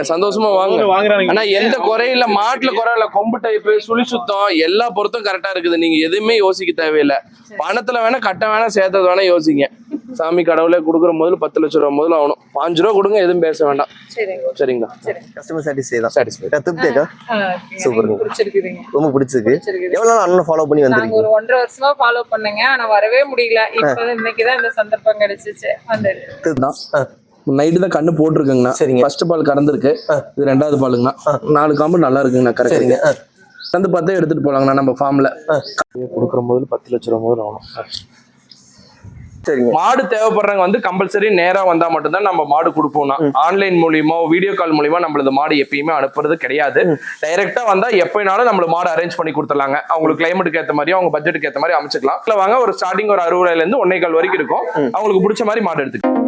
சந்தோஷமா வாங்க. ஆனா எந்த குறையில மாட்டுல குறையில கொம்பு டைப்பு சுழி சுத்தம் எல்லா பொருத்தும் கரெக்டா இருக்குது. நீங்க எதுவுமே யோசிக்க தேவையில்லை. பணத்துல வேணா கட்ட வேணா சேர்த்தது வேணா யோசிங்க. சாமி கடவுளே கொடுக்குற முதல்ல 10 லட்சம் ரூபா முதல்ல ஆகணும். 5 ரூபா கொடுங்க, எதுவும் பேச வேண்டாம். சரிங்களா? கஸ்டமர் சாட்டிஸ்ஃபை திருப்தியாக்கா? சூப்பருங்க, ரொம்ப பிடிச்சிருக்கு. எவ்வளவு நாள் அண்ணன் ஃபாலோ பண்ணி வந்திருக்கீங்க? ஒரு 1.5 வருஷமா ஃபாலோ பண்ணேங்க. ஆனா வரவே முடியல. இப்போ இன்னைக்குதான் இந்த சந்தர்ப்பம் கிடைச்சிச்சு. நைட்டு தான் கண்ணு போட்டிருக்குங்கண்ணா. சரிங்க. ஃபர்ஸ்ட் பால் கறந்துருக்கு, இது 2வது பாலுங்கண்ணா. 4 காம்பு நல்லா இருக்குங்கண்ணா. கரெக்டுங்க. வந்து பார்த்தா எடுத்துட்டு போலாங்கண்ணா. நம்ம ஃபார்ம்ல கொடுக்குற முதல்ல 10 லட்சம் ரூபா முதல்ல ஆகணும். சரிங்க. மாடு தேவைப்படுறவங்க வந்து கம்பல்சரி நேரா வந்தா மட்டும்தான் நம்ம மாடு கொடுப்போம்னா. ஆன்லைன் மூலியமா வீடியோ கால் மூலியமா நம்மளது மாடு எப்பயுமே அனுப்புறது கிடையாது. டைரக்டா வந்தா எப்பனாலும் நம்மள மாடு அரேஞ்ச் பண்ணி கொடுத்துடலாங்க. அவங்களுக்கு கிளைமேட்டுக்கு ஏற்ற மாதிரி அவங்க பட்ஜெட்டுக்கு ஏற்ற மாதிரி அமைச்சுக்கலாம். இல்ல வாங்க, ஒரு ஸ்டார்டிங் ஒரு 60 ரூபாயில இருந்து 1.25 வரைக்கும் இருக்கும். அவங்களுக்கு பிடிச்ச மாதிரி மாடு எடுத்துக்கலாம்.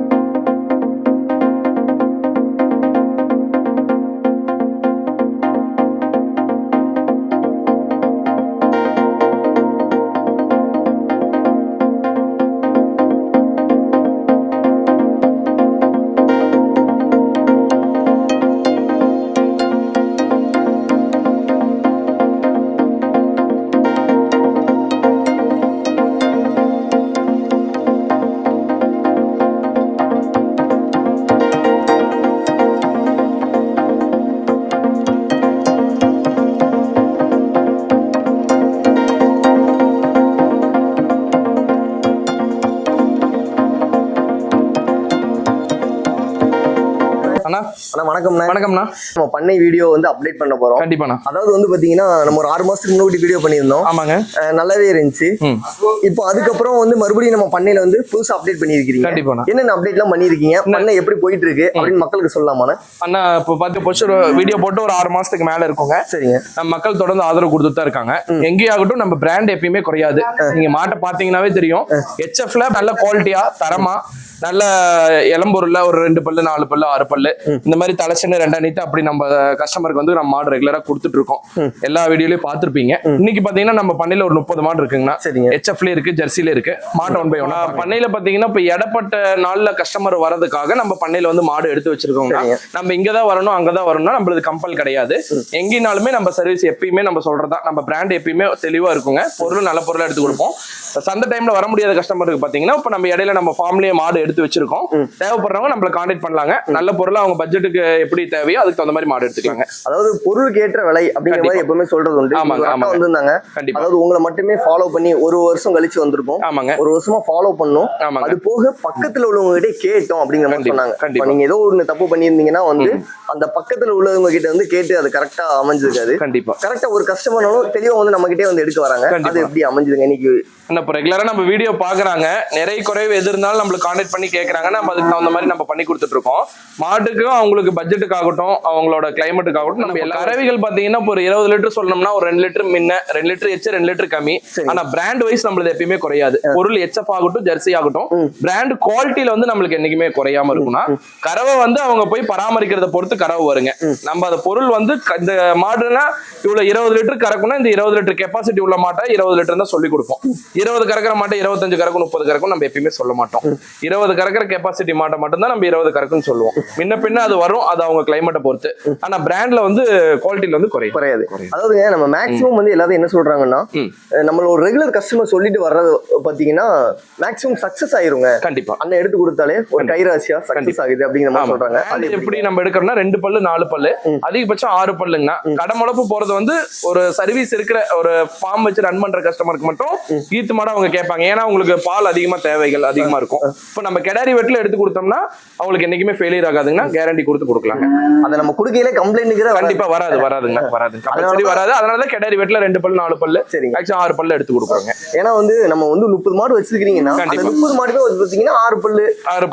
வணக்கம்ண்ணா. நம்ம பண்ணை வீடியோ வந்து அப்டேட் பண்ண போறோம். கண்டிப்பாண்ணா. அதாவது வந்து பாத்தீங்கன்னா நம்ம ஒரு 6 மாசத்துக்கு முன்னாடி வீடியோ பண்ணியிருந்தோம். ஆமாங்க. நல்லாவே இருந்துச்சு. இப்போ அதுக்கப்புறம் வந்து மறுபடியும் நம்ம பண்ணையில வந்து புதுசா அப்டேட் பண்ணிருக்கீங்க. கண்டிப்பா. என்னென்ன அப்டேட் எல்லாம் பண்ணிருக்கீங்க, பண்ணை எப்படி போயிட்டு இருக்கு அப்படின்னு மக்களுக்கு சொல்லலாமா? அண்ணா இப்போ 10 வீடியோ போட்டு ஒரு 6 மாசத்துக்கு மேல இருக்குங்க. சரிங்க. நம்ம மக்கள் தொடர்ந்து ஆதரவு கொடுத்துட்டு தான் இருக்காங்க. எங்கேயாகட்டும் நம்ம பிராண்ட் எப்பயுமே குறையாது. நீங்க மாட்டை பாத்தீங்கன்னாவே தெரியும். HFல நல்ல குவாலிட்டியா தரமா நல்ல இளம்பொருள்ல ஒரு 2 பல்லு 4 பல்லு 6 பல்லு இந்த மாதிரி தலைச்சன்னு 2 அணித்து அப்படி நம்ம கஸ்டமருக்கு வந்து நம்ம மாடு ரெகுலரா கொடுத்துட்டு இருக்கோம். எல்லா வீடியோலயும் பாத்துருப்பீங்க. இன்னைக்கு பாத்தீங்கன்னா நம்ம பண்ணையில ஒரு 30 மாடு இருக்குங்கண்ணா. HFல இருக்கு, ஜெர்சில இருக்கு. மாட்டு 1 by 1 பண்ணையில பாத்தீங்கன்னா இப்ப இடப்பட்ட நாள்ல கஸ்டமர் வரதுக்காக நம்ம பண்ணையில வந்து மாடு எடுத்து வச்சிருக்கோம். நம்ம இங்கதான் வரணும் அங்கதான் வரணும்னா நம்மளது கம்பல் கிடையாது. எங்கேனாலுமே நம்ம சர்வீஸ் எப்பயுமே நம்ம சொல்றதா. நம்ம பிராண்ட் எப்பயுமே தெளிவா இருக்குங்க. பொருள் நல்ல பொருளா எடுத்து கொடுப்போம். சந்த டைம்ல வர முடியாத கஸ்டமருக்கு பாத்தீங்கன்னா இப்ப நம்ம இடையில நம்ம ஃபார்ம்லயே மாடு எடுத்து வச்சிருக்கோம். தேவைப்படுறவங்க நம்மள கான்டாக்ட் பண்ணலாங்க. நல்ல பொருளா அவங்க பட்ஜெட்டுக்கு எப்படி தேவையோ அதுக்கு தகுந்த மாதிரி மாடு எடுத்துக்கலாங்க. அதாவது பொருளுக்கு ஏற்ற விலை அப்படிங்கிற மாதிரி எப்பவுமே சொல்றது உண்டு. வந்திருந்தாங்க. அதாவது உங்களை மட்டுமே ஃபாலோ பண்ணி 1 வருஷம் கழிச்சு வந்திருக்கும். 1 வருஷமா ஃபாலோ பண்ணோம். அது போக பக்கத்துல உள்ளவங்க கிட்ட கேட்டோம் அப்படிங்கிற மாதிரி சொன்னாங்க. நீங்க ஏதோ ஒண்ணு தப்பு பண்ணியிருந்தீங்கன்னா வந்து அந்த பக்கத்துல உள்ளவங்க கிட்ட வந்து கேட்டு அது கரெக்டா அமைஞ்சிருக்காது. கண்டிப்பா கரெக்டா ஒரு கஸ்டமரும் தெளிவா வந்து நம்ம கிட்டே வந்து எடுக்க வராங்க. அது எப்படி அமைஞ்சதுங்க இன்னைக்கு? இப்போ ரெகுலரா நம்ம வீடியோ பாக்குறாங்க. நிறைய குறைவு எது இருந்தாலும் நம்மளுக்கு கான்டாக்ட் பண்ணி கேட்கறாங்க. நம்ம அதுக்கு தகுந்த மாதிரி நம்ம பண்ணி கொடுத்துட்டு இருக்கோம். மாட்டுக்கும் அவங்களுக்கு பட்ஜெட்டுக்காகட்டும் அவங்களோட கிளைமேட்டுக்காகட்டும் நம்ம எல்லா கறவைகள் பாத்தீங்கன்னா ஒரு 20 லிட்டர் சொல்லணும்னா ஒரு 2 லிட்டர் முன்ன 2 லிட்டர் எச்சு 2 லிட்டர் கம்மி. ஆனா பிராண்ட் வைஸ் நம்மளது எப்பயுமே குறையாது. பொருள் HF ஆகட்டும் ஜெர்சி ஆகட்டும் பிராண்ட் குவாலிட்டியில வந்து நம்மளுக்கு என்னைக்குமே குறையாம இருக்கும்னா கறவை வந்து அவங்க போய் பராமரிக்கிறத பொறுத்து கறவை வருங்க. நம்ம அந்த பொருள் வந்து இந்த மாடுனா இவ்வளவு 20 லிட்டர் கறக்கும்னா இந்த 20 லிட்டர் கெப்பாசிட்டி உள்ள மாட்டை 20 லிட்டர் தான் சொல்லி கொடுப்போம். 20 கறக்கிற மாட்டை 25 கறக்கும் 30 கறக்கும் நம்ம எப்பயுமே சொல்ல மாட்டோம். 20 கறக்கிற கெப்பாசிட்டி மாட்டை மட்டும்தான் நம்ம 20 கறக்குன்னு சொல்லுவோம். முன்ன பின்ன அது வரும். அது அவங்க கிளைமேட்டை பொறுத்து. ஆனா பிராண்ட்ல வந்து குவாலிட்டியில வந்து குறையாது. அதாவது நம்ம மேக்ஸிமம் வந்து எல்லாரும் என்ன சொல்றாங்கன்னா நம்ம ஒரு ரெகுலர் கஸ்டமர் சொல்லிட்டு வர்றது பாத்தீங்கன்னா மேக்ஸிமம் சக்சஸ் ஆயிருங்க. கண்டிப்பா அண்ணன் எடுத்து கொடுத்தாலே ஒரு கைராசியா சக்சஸ் ஆகுது அப்படிங்கிற மாதிரி சொல்றாங்க. அது எப்படி நம்ம எடுக்கிறோம்னா 2 பல்லு 4 பல்லு அதிகபட்சம் 6 பல்லுங்க. கடமுளப்பு போறது வந்து ஒரு சர்வீஸ் இருக்கிற ஒரு ஃபார்ம் வச்சு ரன் பண்ற கஸ்டமருக்கு மட்டும் ஈத்து மாட அவங்க கேட்பாங்க. ஏன்னா உங்களுக்கு பால் அதிகமா தேவைகள் அதிகமா இருக்கும். இப்ப நம்ம கெடாரி வெட்டில எடுத்து கொடுத்தோம்னா அவங்களுக்கு என்னைக்குமே ஃபெயிலியர் ஆகாதுங்கன்னா கேரண்டி கொடுத்து கொடுக்கலாம். அதை நம்ம குடுக்கையில கம்ப்ளைண்ட் கண்டிப்பா வராதுங்க. வராது. அதனாலதான் கெடாரி வெட்டில 2 பல்லு 4 பல்லு சரி 6 பல்லு எடுத்து கொடுக்குறாங்க. ஏன்னா வந்து நம்ம வந்து 30 மாடு வச்சிருக்கீங்கன்னா 30 மாடுமே பாத்தீங்கன்னா 6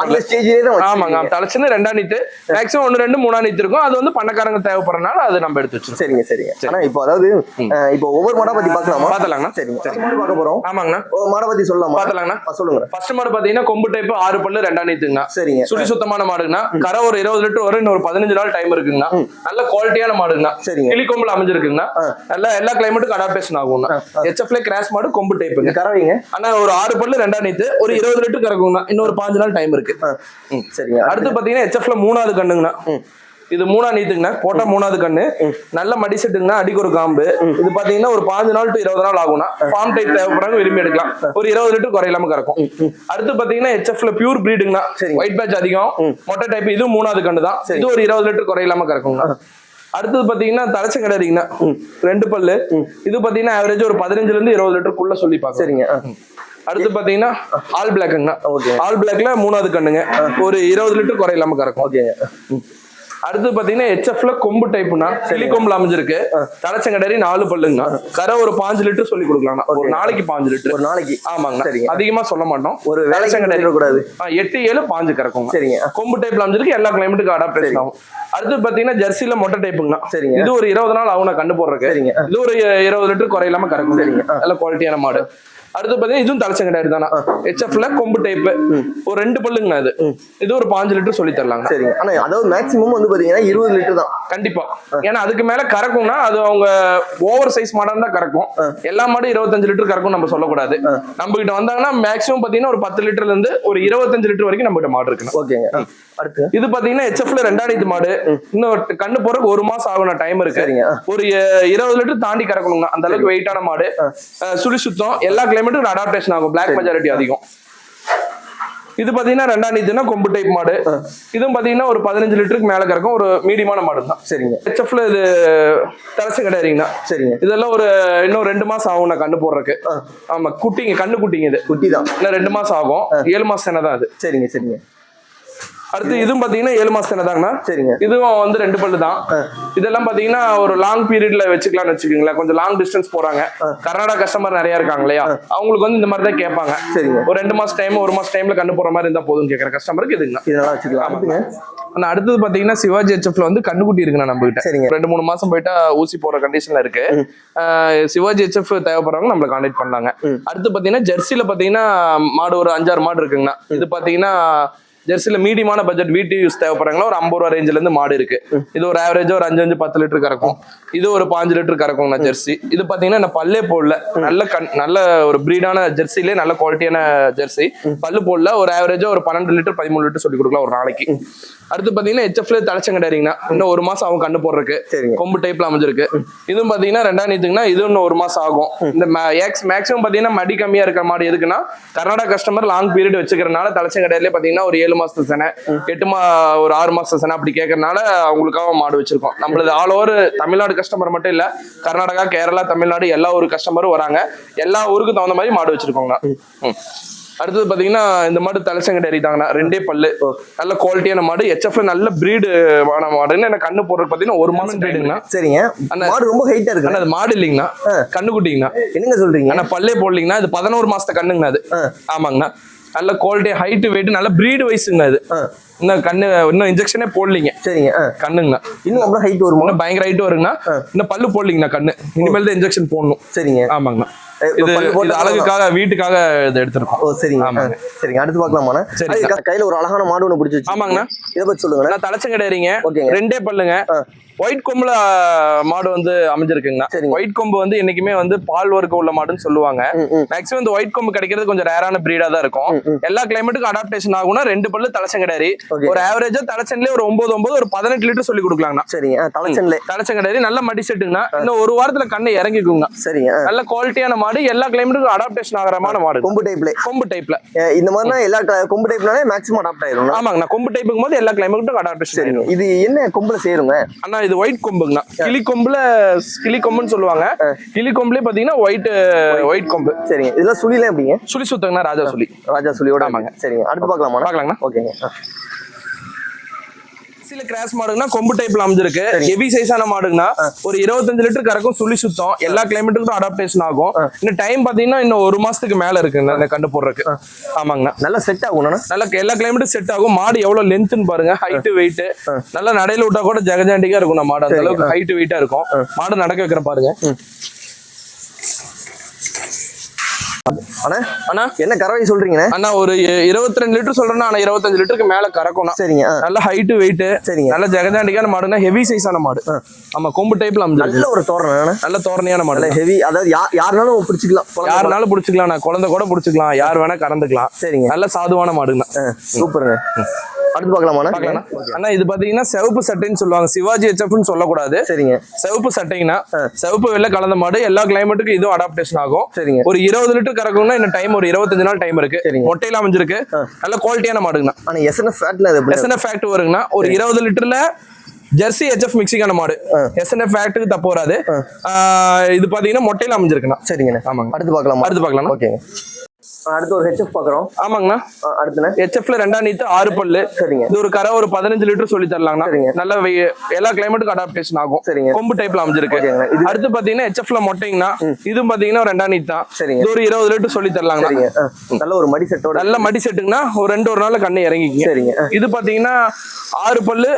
பல்லு ஸ்டேஜ்லயே தான். ஆமாங்க. தலைச்சுன்னு 2 நீத்து மேக்ஸிமம் 1 2 3 நீத்து இருக்கும். அது வந்து பண்ணக்காரங்க தேவைப்படுறதுனால அது நம்ம எடுத்து வச்சிருக்கோம். சரிங்க. ஆனா இப்போ அதாவது இப்போ ஒவ்வொரு மாடை பத்தி பாக்கலாங்கண்ணா. சரிங்க. பார்க்க போறோம். ஆமாங்கண்ணா. மாடை பத்தி சொல்லலாம். பாத்தலாங்கண்ணா. சொல்லுங்க. ஃபர்ஸ்ட் மாடு பாத்தீங்கன்னா கொம்பு டைப் 6 பல்லு 2 நீத்துங்கண்ணா. சரிங்க. சுழி சுத்தமான மாடுங்கண்ணா. கரை ஒரு 20 லிட்டர் வரும். இன்னொரு 15 நாள் டைம் இருக்குங்கண்ணா. நல்ல குவாலிட்டியான மாடுங்கண்ணா. சரிங்க. கிளிக்கொம்புல அமைஞ்சிருக்குங்கண்ணா. நல்ல எல்லா கிளைமேட்டுக்கும் அடாப்டேஷன் ஆகும்ண்ணா. HFல கிராஸ் மாடு கொம்பு டைப்புங்க. கறவைங்க. ஆனா ஒரு 6 பல்லு 2 நீத்து ஒரு 20 லிட்டர் கறக்குங்கண்ணா. இன்னொரு 5 நாள் டைம் இருக்கு. சரிங்க. அடுத்து பாத்தீங்கன்னா HFல 3வது கண்ணுங்கண்ணா. இது 3ஆம் நீத்துங்கண்ணா, போட்டா 3வது கண்ணு. நல்ல மடி செட்டுங்கண்ணா, அடிக்கு ஒரு காம்பு. இது பாத்தீங்கன்னா ஒரு 15 நாள் to 20 நாள் ஆகும்னா ஃபார்ம் டைப் தேவைப்படுறாங்க, விரும்பி எடுக்கலாம். ஒரு 20 லிட்டர் குறையில்லாம கறக்கும். அடுத்து பாத்தீங்கன்னா HFல பியூர் பிரீடுங்கண்ணா, ஒயிட் பேட்ச் அதிகம், மொட்டை டைப். இது 3வது கண்ணு தான். இது ஒரு 20 லிட்டர் குறையில்லாம கறக்குங்கண்ணா. அடுத்தது பாத்தீங்கன்னா தலைச்ச கிடையாதுங்கண்ணா, 2 பல்லு. இது பாத்தீங்கன்னா ஆவரேஜ் ஒரு 15 to 20 லிட்டருக்குள்ள சொல்லி பாக்க. சரிங்க. அடுத்து பாத்தீங்கன்னா ஆல் பிளாக்ங்கண்ணா, ஆல் பிளாக்ல 3வது கண்ணுங்க, ஒரு 20 லிட்டர் குறையில்லாம கறக்கும். ஓகேங்க. அடுத்து பாத்தீங்கன்னா HFல கொம்பு டைப்னா, கிளி கொம்புல அமைஞ்சிருக்கு. தலைச்சங்கடரி 4 பல்லுங்கண்ணா, கரை ஒரு 5 லிட்டர் சொல்லி கொடுக்கலாம்ண்ணா. ஒரு நாளைக்கு 5 லிட்டர். ஒரு நாளைக்கு? ஆமாங்கண்ணா, அதிகமா சொல்ல மாட்டோம். ஒரு வேலைச்சங்கடரி கூடாது. 8, 7, 5 கறக்கும். சரிங்க. கொம்பு டைப்ல அமைஞ்சிருக்கு, எல்லா கிளைமேட்டுக்கு அடாப்டேஷன் ஆகும். அடுத்து பாத்தீங்கன்னா ஜெர்சில மொட்டை டைப்புங்கண்ணா. சரிங்க. இது ஒரு 20 நாள் ஆகும் கண்டு போடுறதுக்கு. சரிங்க. இது ஒரு 20 லிட்டர் குறையில்லாம கறக்கும். சரிங்க. நல்ல குவாலிட்டியான மாடு. அடுத்து பாத்தீங்கன்னா இதுவும் தலைச்சங்கடாரி தானா, HFல கொம்பு டைப், ஒரு 2 பல்லுங்கண்ணா. இது ஒரு 5 லிட்டர் சொல்லி தரலாங்க. சரிங்க. ஆனா அதாவது மேக்ஸிமம் வந்து பாத்தீங்கன்னா 20 லிட்டர் தான் கண்டிப்பா. ஏன்னா அதுக்கு மேல கறக்கும்னா அது அவங்க ஓவர் சைஸ் மாடா தான் கறக்கும். எல்லா மாடும் 25 லிட்டர் கறக்கும் நம்ம சொல்லக்கூடாது. நம்ம கிட்ட வந்தாங்கன்னா மேக்ஸிமம் பாத்தீங்கன்னா ஒரு 10 லிட்டர்ல இருந்து ஒரு 25 லிட்டர் வரைக்கும் நம்ம கிட்ட மாடு இருக்குண்ணா. ஓகேங்க. அடுத்து இது பாத்தீங்கன்னா HFல 2ஆம் நீத்து மாடு. இன்னும் கண்ணு போறதுக்கு 1 மாசம் ஆகும் டைம் இருக்கு. ஒரு 20 லிட்டர் தாண்டி கறக்கணும்னா அந்த அளவுக்கு வெயிட்டான மாடு. சுழி சுத்தம், எல்லா கிளைமேட்டுக்கும் அடாப்டேஷன் ஆகும். பிளாக் மெஜாரிட்டி அதிகம். இது பாத்தீங்கன்னா 2ஆம் நீத்துனா கொம்பு டைப் மாடு. இதுவும் பாத்தீங்கன்னா ஒரு 15 லிட்டருக்கு மேல கறக்கும், ஒரு மீடியமான மாடு தான். சரிங்க. HFல இது தலைச்ச கிடையாதுங்கண்ணா. சரிங்க. இதெல்லாம் ஒரு இன்னும் 2 மாசம் ஆகும் நான் கண்ணு போடுறதுக்கு. ஆமா, குட்டிங்க, கண்ணு குட்டிங்க. இது குட்டி தான். இன்னும் 2 மாசம் ஆகும். 7 மாசம் தானே தான் அது. சரிங்க. சரிங்க. அடுத்து இதுவும் பாத்தீங்கன்னா 7 மாசம் தானேதாங்கண்ணா. சரிங்க. இதுவும் வந்து 2 பல்லு தான். இதெல்லாம் பாத்தீங்கன்னா ஒரு லாங் பீரியட்ல வச்சுக்கலாம்னு வச்சுக்கோங்களேன். கொஞ்சம் லாங் டிஸ்டன்ஸ் போறாங்க, கர்நாடகா கஸ்டமர் நிறைய இருக்காங்க இல்லையா, அவங்களுக்கு வந்து இந்த மாதிரி தான் கேட்பாங்க. சரிங்க. ஒரு 2 மாசம் டைம், 1 மாசம் டைம்ல கண்ணு போற மாதிரி இருந்தா போதும் கேட்கற கஸ்டமருக்கு இதுங்க. இதெல்லாம் வச்சுக்கலாம். ஆனா அடுத்தது பாத்தீங்கன்னா சிவாஜி HFல வந்து கண்ணுக்குட்டி இருக்குண்ணா நம்ம கிட்ட. சரிங்க. 2-3 மாசம் போயிட்டா ஊசி போற கண்டிஷன்ல இருக்கு. சிவாஜி HF தேவைப்படுறவங்க நம்மள கான்டாக்ட் பண்ணலாங்க. அடுத்து பாத்தீங்கன்னா ஜெர்சில பாத்தீங்கன்னா மாடு ஒரு 5-6 மாடு இருக்குங்கண்ணா. இது பாத்தீங்கன்னா ஜெர்சில மீடியமான பட்ஜெட் வீட்டு யூஸ் தேவைப்படுறாங்களா ஒரு 50 ரூபா ரேஞ்சில இருந்து மாடு இருக்கு. இது ஒரு ஆவரேஜா ஒரு 5-10 லிட்டர் கறக்கும். இது ஒரு 5 லிட்டர் கறக்கும்ண்ணா ஜெர்சி. இது பாத்தீங்கன்னா பல்லே போடல, நல்ல ஒரு பிரீடான ஜெர்சிலே நல்ல குவாலிட்டியான ஜெர்சி. பல்லு போடல, ஒரு ஆவரேஜா ஒரு 12 லிட்டர் 13 லிட்டர் சொல்லி கொடுக்கலாம் ஒரு நாளைக்கு. அடுத்து பாத்தீங்கன்னா HFல தலைச்சங்கடாரிங்கண்ணா. இன்னும் 1 மாசம் ஆகும் கண்ணு போடுறதுக்கு. கொம்பு டைப்ல அமைஞ்சிருக்கு. இதுவும் பாத்தீங்கன்னா 2ஆம் நீத்துக்குன்னா, இது இன்னும் 1 மாசம் ஆகும். இந்த மேக்ஸிமம் பாத்தீங்கன்னா மடி கம்மியா இருக்கிற மாடு எதுக்குன்னா, கர்நாடகா கஸ்டமர் லாங் பீரியட் வச்சுக்கிறனால தலைச்சங்கடாரிலே பாத்தீங்கன்னா ஒரு 7 மாசத்து செனை, ஒரு 6 மாசத்து செனை அப்படி கேட்கறதுனால அவங்களுக்காக மாடு வச்சிருக்கோம். நம்மளது ஆல் ஓவர் தமிழ்நாடு கஸ்டமர் மட்டும் இல்ல, கர்நாடகா, கேரளா, தமிழ்நாடு எல்லா ஊரு கஸ்டமரும் வராங்க. எல்லா ஊருக்கு தகுந்த மாதிரி மாடு வச்சிருக்கோங்க. அடுத்தது பாத்தீங்கன்னா இந்த மாடு தலைச்சங்கடாரி தாங்கண்ணா, 2 பல்லு, நல்ல குவாலிட்டியான மாடு. HFல நல்ல பிரீடு மாடுன்னு எனக்கு கண்ணு போடுறது பாத்தீங்கன்னா 1 மாசம் பிரீடுங்கண்ணா. சரிங்க. மாடு ரொம்ப ஹைட்டா இருக்கு. அது மாடு இல்லைங்கண்ணா, கண்ணு குட்டிங்கண்ணா. என்னங்க சொல்றீங்க? ஆனா பல்லே போடலீங்கண்ணா. இது 11 மாசத்த கண்ணுங்கண்ணா. அது ஆமாங்கண்ணா, நல்ல குவாலிட்டி, ஹைட், வெயிட், நல்ல பிரீடு வைஸுங்கண்ணா. இது இன்னும் கண்ணு இன்னும் இன்ஜெக்ஷனே போடலீங்க. சரிங்க. கண்ணுங்கண்ணா இன்னும் அவ்வளவு ஹைட் வருமா? இன்னும் பயங்கர ஹைட் வருங்கண்ணா. இன்னும் பல்லு போடலீங்கண்ணா கண்ணு, இனிமேல் தான் இன்ஜெக்ஷன் போடணும். சரிங்க. ஆமாங்கண்ணா, இது அழகுக்காக வீட்டுக்காக இது எடுத்திருக்கோம். ஓ சரிங்க. ஆமாங்க. சரிங்க. அடுத்து பார்க்கலாமா? சரி. கையில ஒரு அழகான மாடு ஒன்று பிடிச்சி. ஆமாங்கண்ணா, இதை பத்தி சொல்லுங்க. தலைச்சங்கடாரிங்க, 2 பல்லுங்க, ஒயிட் கொம்புல மாடு வந்து அமைஞ்சிருக்குங்கண்ணா. ஒயிட் கொம்பு வந்து என்னைக்குமே வந்து பால் வர்க்க உள்ள மாடுன்னு சொல்லுவாங்க. மேக்ஸிமம் இந்த ஒயிட் கொம்பு கிடைக்கிறது கொஞ்சம் ரேரான பிரீடா தான் இருக்கும். எல்லா கிளைமேட்டுக்கும் அடாப்டேஷன் ஆகும்னா 2 பல்லு தலைச்சங்கடாரி. ஒரு ஆவரேஜா தலைச்சன்லயே ஒரு 9 ஒரு 18 லிட்டர் சொல்லி கொடுக்கலாங்கண்ணா. சரிங்க. தலைச்சங்கடாரி நல்ல மடி செட்டுங்கண்ணா. இன்னும் 1 வாரத்துல கண்ணை இறங்கிக்குங்க. சரிங்க. நல்ல குவாலிட்டியான மாடு, எல்லா கிளைமேட்டுக்கும் அடாப்டேஷன் ஆகிறமான மாடு. கொம்பு டைப்ல இந்த மாதிரி எல்லா கொம்பு டைப்னாலே மேக்ஸிமம் அடாப்ட் ஆயிரும். ஆமாங்கண்ணா, கொம்பு டைப்புக்கும் போது எல்லா கிளைமேட்டுக்கும் அடாப்டேஷன் ஆயிரும். இது என்ன கொம்புல சேருங்க அண்ணா? இது ஒயிட் கொம்புங்கண்ணா. கிளி கொம்புன்னு சொல்லுவாங்க. கிளி கொம்புலயே பாத்தீங்கன்னா ஒயிட் கொம்பு. சரிங்க. இதெல்லாம் சுழில எப்படிங்க? சுழி சுத்தங்கண்ணா, ராஜா சுழியோட. ஆமாங்க. சரிங்க. அடுத்து பார்க்கலாங்கண்ணா. ஓகேங்க. சில கிராஸ் மாடுங்கன்னா கொம்பு டைப்ல அமைஞ்சிருக்கு. ஹெவி சைஸான மாடுங்கன்னா ஒரு 25 லிட்டர் கறக்கும், சுழி சுத்தம், எல்லா கிளைமேட்டுக்கும் அடாப்டேஷன் ஆகும். இன்னும் டைம் பாத்தீங்கன்னா இன்னும் 1 மாசத்துக்கு மேல இருக்கு கண்டு போடுறதுக்கு. ஆமாங்கண்ணா, நல்லா செட் ஆகும். நல்லா எல்லா கிளைமேட்டும் செட் ஆகும். மாடு எவ்வளவு லென்த்னு பாருங்க, ஹைட், வெயிட். நல்லா நடையில விட்டா கூட ஜெகஜாண்டிக்கா இருக்கும் மாடு, அந்த அளவுக்கு ஹைட், வெயிட்டா இருக்கும். மாடு நடக்க வைக்கிற பாருங்க. அண்ணா என்ன கறவை சொல்றீங்க அண்ணா? ஒரு 22 லிட்டர் சொல்றேன்னா, ஆனா 25 லிட்டருக்கு மேல கறக்கும். சரிங்க. நல்ல ஹைட், வெயிட். சரிங்க. நல்ல ஜெகஜாண்டிக்கான மாடுனா, ஹெவி சைஸான மாடு. ஆமா, கொம்பு டைப்ல நல்ல ஒரு தோரணை, நல்ல தோரணையான மாடு. ஹெவி, அதாவது யாருனாலும் பிடிச்சிக்கலாம், யாருனாலும் பிடிச்சிக்கலாம். குழந்தை கூட பிடிச்சிக்கலாம், யார் வேணா கறந்துக்கலாம். சரிங்க. நல்ல சாதுவான மாடுங்கண்ணா. சூப்பருங்க. அடுத்து பார்க்கலாமா? பார்க்கலாம் அண்ணா. இது பாத்தீங்கன்னா சிவப்பு சட்டைன்னு சொல்லுவாங்க, சிவாஜி ஹெச்எஃப்னு சொல்லக்கூடாது. சரிங்க. சிவப்பு சட்டைங்கன்னா சிவப்பு வெள்ளை கலந்த மாடு, எல்லா கிளைமேட்டுக்கும் இதுவும் அடாப்டேஷன் ஆகும். சரிங்க. ஒரு 20 லிட்டர் கறக்கணும்னா இன்னும் டைம் ஒரு 25 நாள் டைம் இருக்கு. மொட்டையில அமைஞ்சிருக்கு, நல்ல குவாலிட்டியான மாடுங்கண்ணா. ஆனா எஸ்என்எஃப் ஃபேட்ல எஸ்என்எஃப் ஃபேக்ட் வருங்கண்ணா. ஒரு 20 லிட்டர்ல ஜெர்சி ஹெச்எஃப் மிக்சிங்கான மாடு, எஸ்என்எஃப் ஃபேக்ட்டுக்கு தப்பு வராது. இது பாத்தீங்கன்னா மொட்டையில அமைஞ்சிருக்குண்ணா. சரிங்கண்ணா. ஆமாங்க. அடுத்து பார்க்கலாம். அடுத்து பார்க்கலாம். ஓகேங்க. அடுத்து ஒரு ஹெச்எஃப் பாக்குறோம். ஆமாங்கண்ணா. அடுத்துண்ணா ஹெச்எஃப்ல 2ஆம் நீத்து 6 பல்லு. சரிங்க. இது ஒரு கரை ஒரு 15 லிட்டர் சொல்லி தரலாங்கண்ணா. சரிங்க. நல்ல எல்லா கிளைமேட்டுக்கும் அடாப்டேஷன் ஆகும். சரிங்க. கொம்பு டைப்ல அமைஞ்சிருக்கு. அடுத்து பாத்தீங்கன்னா ஹெச்எஃப்ல மொட்டைங்கண்ணா. இதுவும் பாத்தீங்கன்னா 2ஆம் நீத்து தான். சரிங்க. இது ஒரு 20 லிட்டர் சொல்லி தரலாங்கண்ணா. நல்ல ஒரு மடி செட்டோட, நல்ல மடி செட்டுங்கண்ணா. ஒரு 2 நாள்ல கண்ணு இறங்கிங்க. சரிங்க. இது பாத்தீங்கன்னா 6 பல்லு,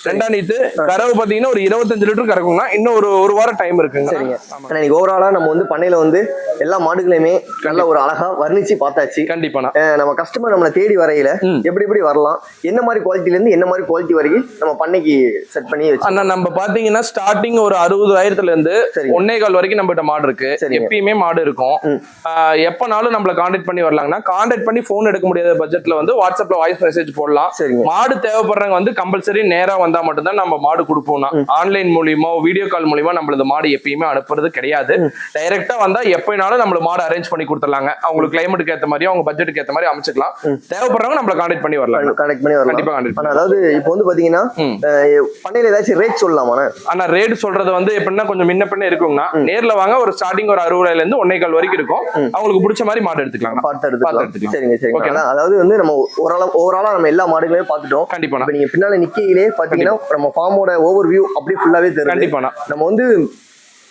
2ஆம் நீத்து. கறவு பாத்தீங்கன்னா ஒரு 25 லிட்டர் கறக்கும்னா இன்னும் ஒரு வாரம் டைம் இருக்குங்க. சரிங்க. இன்னைக்கு ஓவராலா நம்ம வந்து பண்ணையில வந்து எல்லா மாடுகளையுமே நல்ல ஒரு அழகா வர்ணிச்சு பார்த்தாச்சு. கண்டிப்பா நம்ம கஸ்டமர் நம்மளை தேடி வரையில எப்படி வரலாம், என்ன மாதிரி குவாலிட்டில இருந்து என்ன மாதிரி குவாலிட்டி வரைக்கும் நம்ம பண்ணைக்கு செட் பண்ணி வச்சு. அண்ணா நம்ம பாத்தீங்கன்னா ஸ்டார்டிங் ஒரு 60,000 இருந்து 1.25 வரைக்கும் நம்ம கிட்ட மாடு இருக்கு. எப்பயுமே மாடு இருக்கும். எப்பனாலும் நம்மள கான்டாக்ட் பண்ணி வரலாங்கன்னா, கான்டாக்ட் பண்ணி போன் எடுக்க முடியாத பட்ஜெட்ல வந்து வாட்ஸ்அப்ல வாய்ஸ் மெசேஜ் போடலாம். மாடு தேவைப்படுறவங்க வந்து கம்பல்சரி நேரா வந்தா மட்டும்தான் நம்ம மாடு கொடுப்போம்னா, ஆன்லைன் மூலியமா வீடியோ கால் மூலியமா நம்மளது மாடு எப்பயுமே அனுப்புறது கிடையாது. டைரக்டா வந்தா எப்பனாலும் நம்மள மாடு அரேஞ்ச் பண்ணி கொடுத்துடலாங்க. அவங்களுக்கு கிளைமேட்டுக்கு ஏத்த மாதிரி, அவங்க பட்ஜெட்டுக்கு ஏத்த மாதிரி அமைச்சுக்கலாம். தேவைப்படுறவங்க நம்மள கான்டாக்ட் பண்ணி வரலாம். கண்டிப்பா கான்டாக்ட். அதாவது இப்போ வந்து பாத்தீங்கன்னா பண்ணையில ஏதாச்சும் ரேட் சொல்லலாமா? ஆனா ரேட் சொல்றது வந்து எப்படின்னா கொஞ்சம் முன்ன பின்ன இருக்குங்கண்ணா. நேர்ல வாங்க, ஒரு ஸ்டார்டிங் ஒரு 60,000 இருந்து 1.25 வரைக்கும் இருக்கும். அவங்களுக்கு பிடிச்ச மாதிரி மாடு எடுத்துக்கலாம். பார்த்து எடுத்துக்கலாம். சரிங்க சரிங்க. அதாவது வந்து நம்ம ஓவராலா நம்ம எல்லா மாடுகளையும் பார்த்துட்டோம். கண்டிப்பா. நீங்க பின்னால நிக்கையிலே பாத்தீங்கன்னா நம்ம ஃபார்மோட ஓவர் வியூ அப்படியே ஃபுல்லாவே தெரியும். கண்டிப்பா. நம்ம வந்து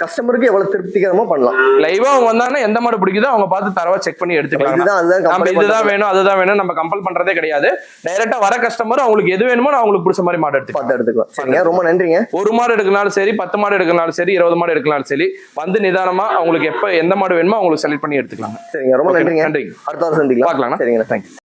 கஸ்டமருக்கு எவ்வளவு திருப்திகரமா பண்ணலாம். லைவா அவங்க வந்தாங்கன்னா எந்த மாடு பிடிக்குதோ அவங்க பார்த்து தரவா செக் பண்ணி எடுத்துக்கலாம். நம்ம இதுதான் வேணும் அதுதான் வேணும் நம்ம கம்பல் பண்றதே கிடையாது. டைரக்டா வர கஸ்டமர் அவங்களுக்கு எது வேணுமோ அவங்களுக்கு பிடிச்ச மாதிரி மாடு எடுத்துக்கலாம். சரிங்க, ரொம்ப நன்றிங்க. ஒரு மாடு எடுக்கனாலும் சரி, 10 மாடு எடுக்கனாலும் சரி, 20 மாடு எடுக்கனாலும் சரி, வந்து நிதானமா அவங்களுக்கு எப்ப எந்த மாடு வேணுமோ அவங்களுக்கு செலக்ட் பண்ணி எடுத்துக்கலாம். சரிங்க, ரொம்ப நன்றிங்க. அடுத்த வாரம் சந்திக்கலாம். பார்க்கலாம். சரிங்க, தேங்க்யூ.